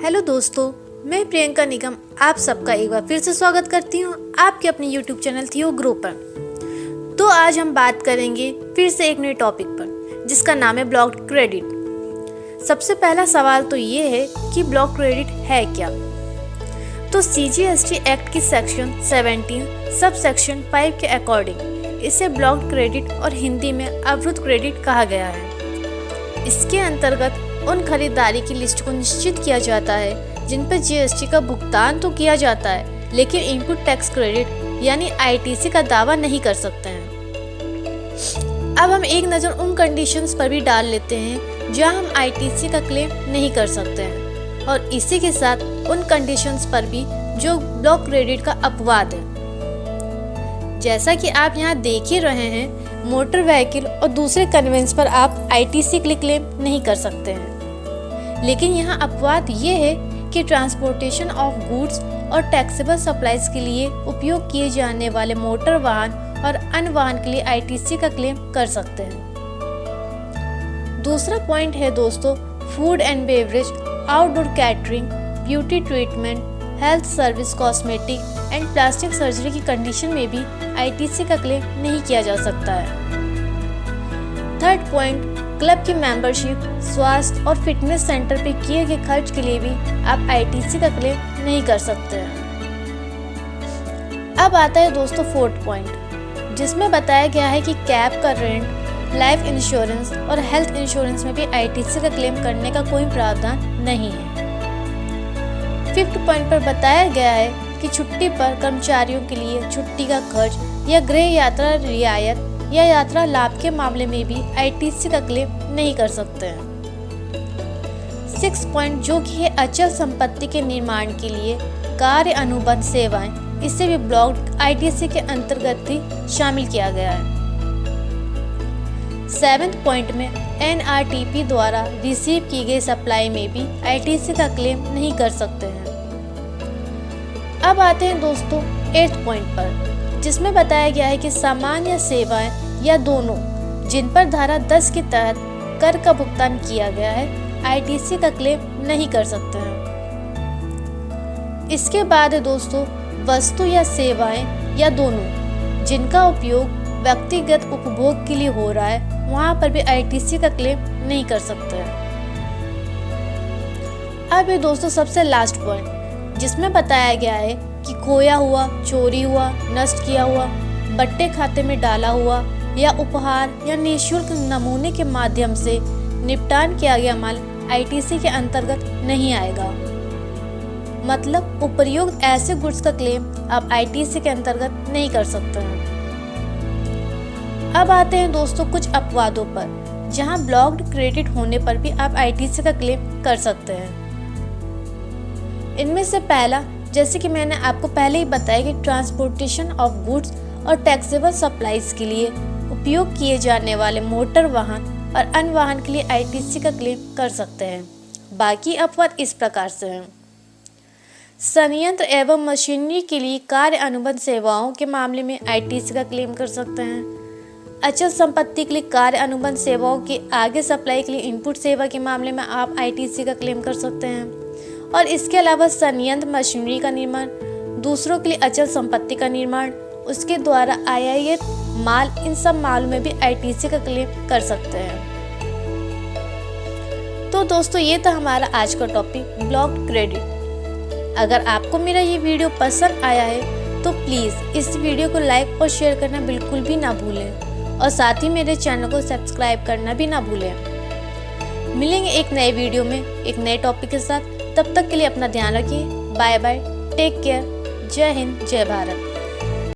Hello दोस्तों, मैं प्रियंका निगम आप सबका एक बार फिर से स्वागत करती हूँ आपके अपने यूट्यूब चैनल थियो ग्रो पर। तो आज हम बात करेंगे फिर से एक नए टॉपिक पर जिसका नाम है ब्लॉक्ड क्रेडिट। सबसे पहला सवाल तो ये है कि ब्लॉक क्रेडिट है क्या। तो CGST एक्ट की सेक्शन 17 सब सेक्शन 5 के अकॉर्डिंग इसे ब्लॉक्ड क्रेडिट और हिंदी में अवरुद्ध क्रेडिट कहा गया है। इसके अंतर्गत उन खरीदारी की लिस्ट को निश्चित किया जाता है जिन पर GST का भुगतान तो किया जाता है लेकिन इनपुट टैक्स क्रेडिट यानी ITC का दावा नहीं कर सकते हैं। अब हम एक नज़र उन कंडीशंस पर भी डाल लेते हैं जहां हम ITC का क्लेम नहीं कर सकते हैं और इसी के साथ उन कंडीशंस पर भी जो ब्लॉक क्रेडिट का अपवाद है। जैसा कि आप यहाँ देख ही रहे हैं, मोटर व्हीकल और दूसरे कन्वेंस पर आप ITC के लिए क्लेम नहीं कर सकते हैं, लेकिन यहाँ अपवाद ये है कि ट्रांसपोर्टेशन ऑफ गुड्स और टैक्सेबल सप्लाईज के लिए उपयोग किए जाने वाले मोटर वाहन और अन्य वाहन के लिए ITC का क्लेम कर सकते हैं। दूसरा पॉइंट है दोस्तों, food and beverage, outdoor catering, beauty treatment, health service, cosmetic and plastic surgery की कंडीशन में भी ITC का क्लेम नहीं किया जा सकता है। थर्ड पॉइंट, क्लब की मेंबरशिप, स्वास्थ्य और फिटनेस सेंटर पे किए गए खर्च के लिए भी आप ITC का क्लेम नहीं कर सकते हैं। अब आता है दोस्तों फोर्थ पॉइंट, जिसमें बताया गया है कि कैब का रेंट, लाइफ इंश्योरेंस और हेल्थ इंश्योरेंस में भी ITC का क्लेम करने का कोई प्रावधान नहीं है। फिफ्थ पॉइंट पर बताया गया है कि छुट्टी पर कर्मचारियों के लिए छुट्टी का खर्च या गृह यात्रा रियायत या यात्रा लाभ के मामले में भी ITC का क्लेम नहीं कर सकते हैं। सिक्स पॉइंट, जो कि है अचल संपत्ति के निर्माण के लिए कार्य अनुबंध सेवाएं, इसे भी ब्लॉक्ड ITC के अंतर्गत ही शामिल किया गया है। सेवेंथ पॉइंट में NRTP द्वारा रिसीव की गई सप्लाई में भी ITC का क्लेम नहीं कर सकते हैं। अब आते हैं दोस्तों एट्थ पॉइंट पर, जिसमें बताया गया है कि सामान या सेवाएं या दोनों जिन पर धारा 10 के तहत कर का भुगतान किया गया है ITC का क्लेम नहीं कर सकते हैं। इसके बाद है दोस्तों वस्तु या सेवाएं या दोनों जिनका उपयोग व्यक्तिगत उपभोग के लिए हो रहा है, वहां पर भी ITC का क्लेम नहीं कर सकते हैं। अब ये दोस्तों सबसे लास्ट पॉइंट, जिसमें बताया गया है कि खोया हुआ, चोरी हुआ, नष्ट किया हुआ, बट्टे खाते में डाला हुआ या उपहार या निःशुल्क नमूने के माध्यम से निपटान किया गया माल ITC के अंतर्गत नहीं आएगा। मतलब उपर्युक्त ऐसे गुड्स का क्लेम आप ITC के अंतर्गत नहीं कर सकते हैं। अब आते हैं दोस्तों कुछ अपवादों पर, जहां ब्लॉक्ड क्रेडिट होने पर भी आप ITC का क्लेम कर सकते हैं। इनमें से पहला, जैसे कि मैंने आपको पहले ही बताया कि ट्रांसपोर्टेशन ऑफ गुड्स और टैक्सेबल सप्लाईज के लिए उपयोग किए जाने वाले मोटर वाहन और अन्य वाहन के लिए ITC का क्लेम कर सकते हैं। बाकी अपवाद इस प्रकार से हैं। संयंत्र एवं मशीनरी के लिए कार्य अनुबंध सेवाओं के मामले में ITC का क्लेम कर सकते हैं। अचल संपत्ति के लिए कार्य अनुबंध सेवाओं के आगे सप्लाई के लिए इनपुट सेवा के मामले में आप ITC का क्लेम कर सकते हैं। और इसके अलावा संयंत्र मशीनरी का निर्माण, दूसरों के लिए अचल संपत्ति का निर्माण, उसके द्वारा आयातित माल, इन सब मालों में भी ITC का क्लेम कर सकते हैं। तो दोस्तों ये था हमारा आज का टॉपिक ब्लॉक्ड क्रेडिट। अगर आपको मेरा ये वीडियो पसंद आया है तो प्लीज़ इस वीडियो को लाइक और शेयर करना बिल्कुल भी ना भूलें और साथ ही मेरे चैनल को सब्सक्राइब करना भी ना भूलें। मिलेंगे एक नए वीडियो में एक नए टॉपिक के साथ। तब तक के लिए अपना ध्यान रखिए। बाय बाय, टेक केयर, जय हिंद, जय भारत।